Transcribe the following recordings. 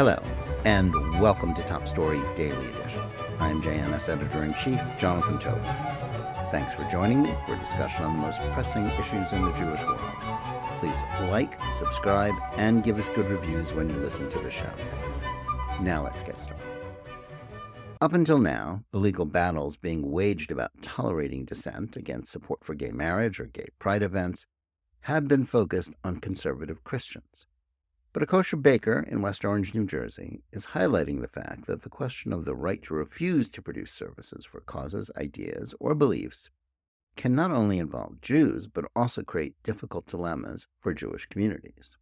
Hello, and welcome to Top Story Daily Edition. I'm JMS Editor-in-Chief Jonathan Tobe. Thanks for joining me for a discussion on the most pressing issues in the Jewish world. Please like, subscribe, and give us good reviews when you listen to the show. Now let's get started. Up until now, the legal battles being waged about tolerating dissent against support for gay marriage or gay pride events have been focused on conservative Christians. But a kosher baker in West Orange, New Jersey, is highlighting the fact that the question of the right to refuse to produce services for causes, ideas, or beliefs can not only involve Jews, but also create difficult dilemmas for Jewish communities.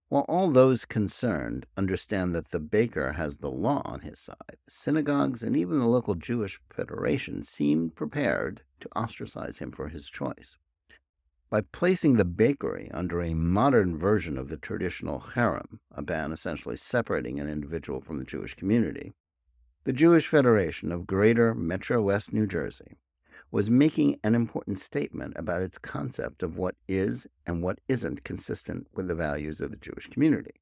While all those concerned understand that the baker has the law on his side, synagogues and even the local Jewish Federation seemed prepared to ostracize him for his choice. By placing the bakery under a modern version of the traditional cherem, a ban essentially separating an individual from the Jewish community, the Jewish Federation of Greater Metro West New Jersey was making an important statement about its concept of what is and what isn't consistent with the values of the Jewish community.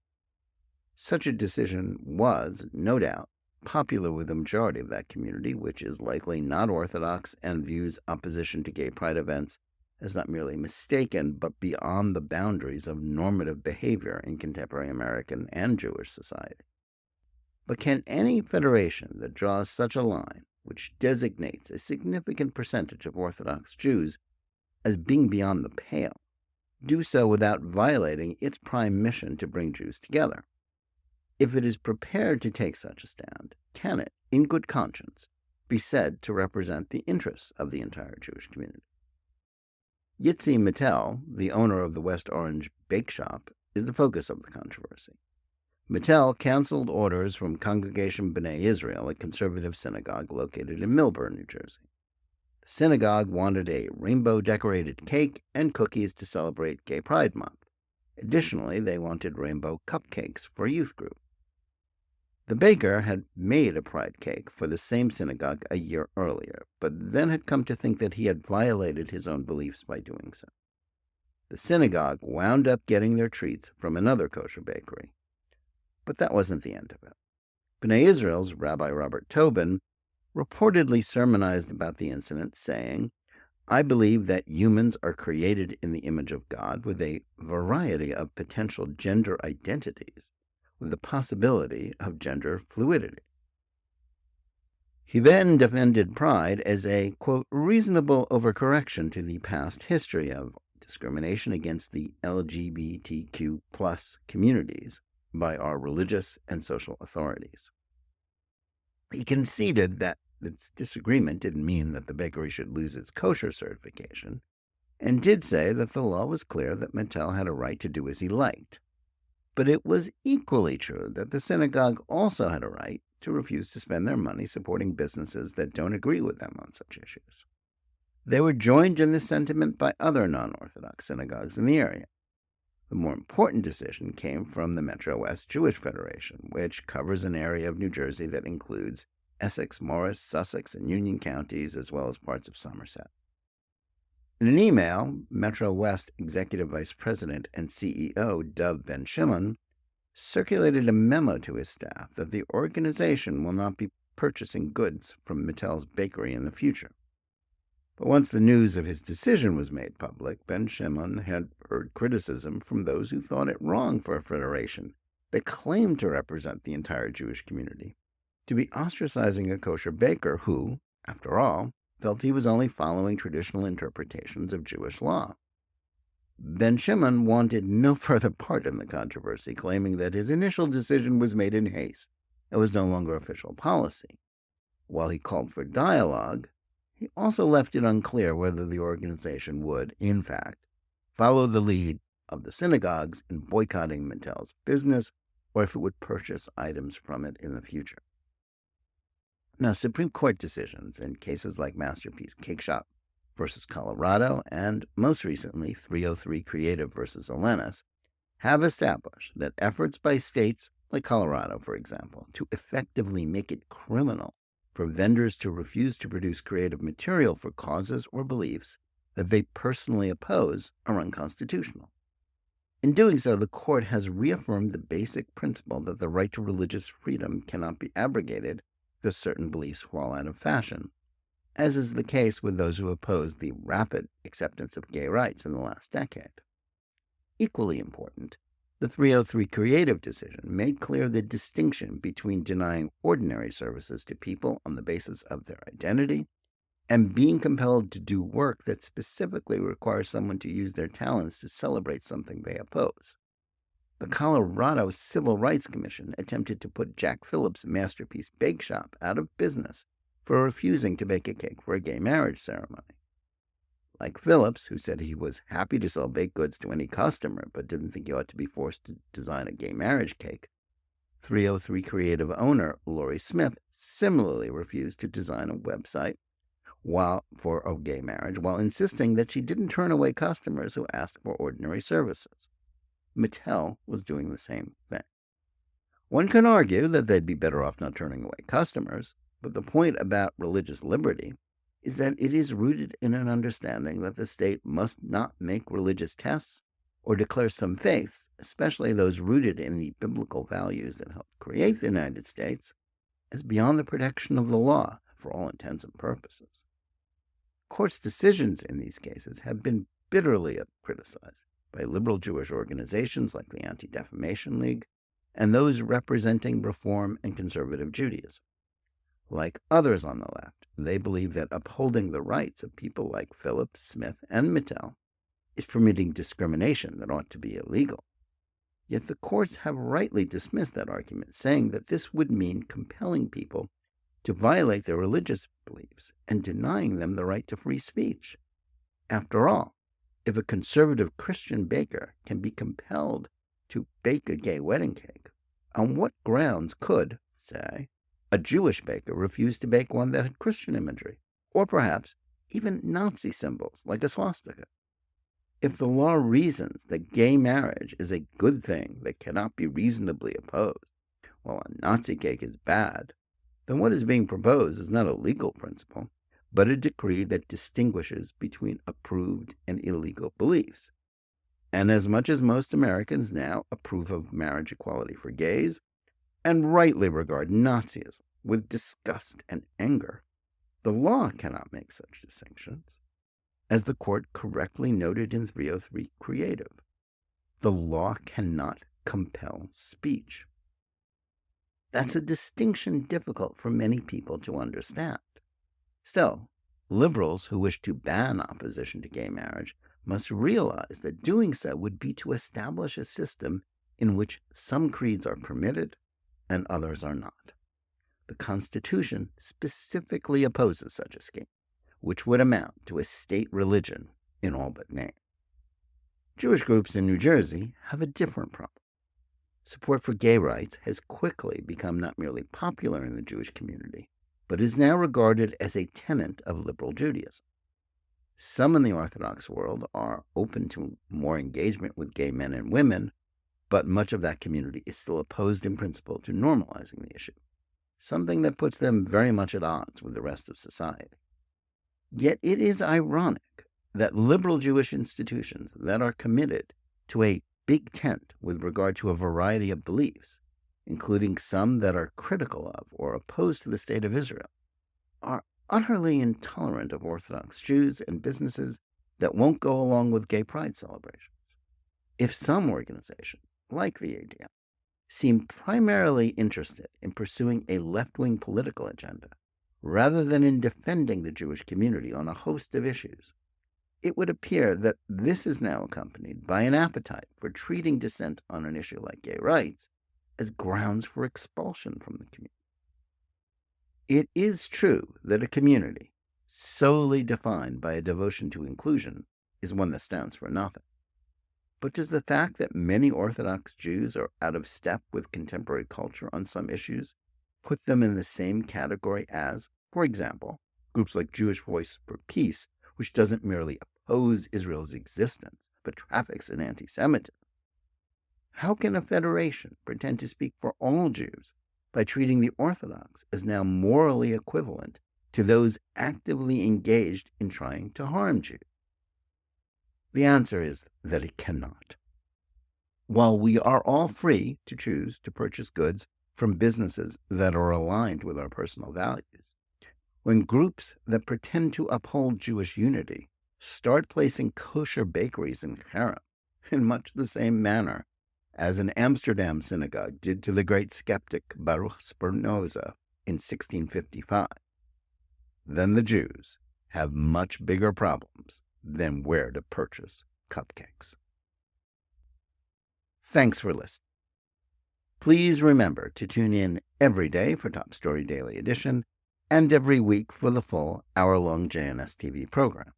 Such a decision was, no doubt, popular with the majority of that community, which is likely not Orthodox and views opposition to gay pride events as not merely mistaken, but beyond the boundaries of normative behavior in contemporary American and Jewish society. But can any federation that draws such a line, which designates a significant percentage of Orthodox Jews as being beyond the pale, do so without violating its prime mission to bring Jews together? If it is prepared to take such a stand, can it, in good conscience, be said to represent the interests of the entire Jewish community? Yitzi Mattel, the owner of the West Orange Bake Shop, is the focus of the controversy. Mattel canceled orders from Congregation B'nai Israel, a conservative synagogue located in Millburn, New Jersey. The synagogue wanted a rainbow-decorated cake and cookies to celebrate Gay Pride Month. Additionally, they wanted rainbow cupcakes for a youth group. The baker had made a pride cake for the same synagogue a year earlier, but then had come to think that he had violated his own beliefs by doing so. The synagogue wound up getting their treats from another kosher bakery. But that wasn't the end of it. B'nai Israel's Rabbi Robert Tobin reportedly sermonized about the incident, saying, "I believe that humans are created in the image of God with a variety of potential gender identities, with the possibility of gender fluidity." He then defended pride as a, quote, reasonable overcorrection to the past history of discrimination against the LGBTQ plus communities by our religious and social authorities. He conceded that this disagreement didn't mean that the bakery should lose its kosher certification, and did say that the law was clear that Mattel had a right to do as he liked. But it was equally true that the synagogue also had a right to refuse to spend their money supporting businesses that don't agree with them on such issues. They were joined in this sentiment by other non-Orthodox synagogues in the area. The more important decision came from the Metro West Jewish Federation, which covers an area of New Jersey that includes Essex, Morris, Sussex, and Union counties, as well as parts of Somerset. In an email, Metro West Executive Vice President and CEO Dov Ben Shimon circulated a memo to his staff that the organization will not be purchasing goods from Mattel's bakery in the future. But once the news of his decision was made public, Ben Shimon had heard criticism from those who thought it wrong for a federation that claimed to represent the entire Jewish community to be ostracizing a kosher baker who, after all, felt he was only following traditional interpretations of Jewish law. Ben Shimon wanted no further part in the controversy, claiming that his initial decision was made in haste and was no longer official policy. While he called for dialogue, he also left it unclear whether the organization would, in fact, follow the lead of the synagogues in boycotting Mattel's business, or if it would purchase items from it in the future. Now, Supreme Court decisions in cases like Masterpiece Cake Shop versus Colorado and, most recently, 303 Creative versus Elenis have established that efforts by states like Colorado, for example, to effectively make it criminal for vendors to refuse to produce creative material for causes or beliefs that they personally oppose are unconstitutional. In doing so, the court has reaffirmed the basic principle that the right to religious freedom cannot be abrogated because certain beliefs fall out of fashion, as is the case with those who oppose the rapid acceptance of gay rights in the last decade. Equally important, the 303 Creative decision made clear the distinction between denying ordinary services to people on the basis of their identity and being compelled to do work that specifically requires someone to use their talents to celebrate something they oppose. The Colorado Civil Rights Commission attempted to put Jack Phillips' Masterpiece Bake Shop out of business for refusing to bake a cake for a gay marriage ceremony. Like Phillips, who said he was happy to sell baked goods to any customer but didn't think he ought to be forced to design a gay marriage cake, 303 Creative owner Lori Smith similarly refused to design a website for a gay marriage while insisting that she didn't turn away customers who asked for ordinary services. Mattel was doing the same thing. One can argue that they'd be better off not turning away customers, but the point about religious liberty is that it is rooted in an understanding that the state must not make religious tests or declare some faiths, especially those rooted in the biblical values that helped create the United States, as beyond the protection of the law for all intents and purposes. Courts' decisions in these cases have been bitterly criticized by liberal Jewish organizations like the Anti-Defamation League and those representing Reform and Conservative Judaism. Like others on the left, they believe that upholding the rights of people like Phillips, Smith, and Mattel is permitting discrimination that ought to be illegal. Yet the courts have rightly dismissed that argument, saying that this would mean compelling people to violate their religious beliefs and denying them the right to free speech. After all, if a conservative Christian baker can be compelled to bake a gay wedding cake, on what grounds could, say, a Jewish baker refuse to bake one that had Christian imagery, or perhaps even Nazi symbols like a swastika? If the law reasons that gay marriage is a good thing that cannot be reasonably opposed, while a Nazi cake is bad, then what is being proposed is not a legal principle, but a decree that distinguishes between approved and illegal beliefs. And as much as most Americans now approve of marriage equality for gays, and rightly regard Nazism with disgust and anger, the law cannot make such distinctions. As the court correctly noted in 303 Creative, the law cannot compel speech. That's a distinction difficult for many people to understand. Still, liberals who wish to ban opposition to gay marriage must realize that doing so would be to establish a system in which some creeds are permitted and others are not. The Constitution specifically opposes such a scheme, which would amount to a state religion in all but name. Jewish groups in New Jersey have a different problem. Support for gay rights has quickly become not merely popular in the Jewish community, but is now regarded as a tenet of liberal Judaism. Some in the Orthodox world are open to more engagement with gay men and women, but much of that community is still opposed in principle to normalizing the issue, something that puts them very much at odds with the rest of society. Yet it is ironic that liberal Jewish institutions that are committed to a big tent with regard to a variety of beliefs, including some that are critical of or opposed to the state of Israel, are utterly intolerant of Orthodox Jews and businesses that won't go along with gay pride celebrations. If some organization, like the ADL, seem primarily interested in pursuing a left-wing political agenda rather than in defending the Jewish community on a host of issues, it would appear that this is now accompanied by an appetite for treating dissent on an issue like gay rights as grounds for expulsion from the community. It is true that a community solely defined by a devotion to inclusion is one that stands for nothing. But does the fact that many Orthodox Jews are out of step with contemporary culture on some issues put them in the same category as, for example, groups like Jewish Voice for Peace, which doesn't merely oppose Israel's existence, but traffics in anti-Semitism? How can a federation pretend to speak for all Jews by treating the Orthodox as now morally equivalent to those actively engaged in trying to harm Jews? The answer is that it cannot. While we are all free to choose to purchase goods from businesses that are aligned with our personal values, when groups that pretend to uphold Jewish unity start placing kosher bakeries in harem in much the same manner as an Amsterdam synagogue did to the great skeptic Baruch Spinoza in 1655, then the Jews have much bigger problems than where to purchase cupcakes. Thanks for listening. Please remember to tune in every day for Top Story Daily Edition and every week for the full hour-long JNS TV program.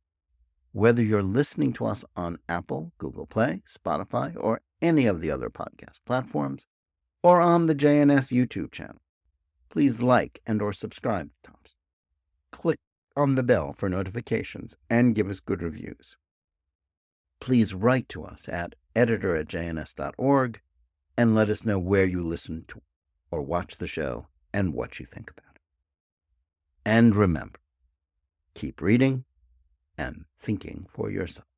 Whether you're listening to us on Apple, Google Play, Spotify, or any of the other podcast platforms, or on the JNS YouTube channel, please like and or subscribe to Top Story. Click on the bell for notifications and give us good reviews. Please write to us at editor@jns.org and let us know where you listen to or watch the show and what you think about it. And remember, keep reading and thinking for yourself.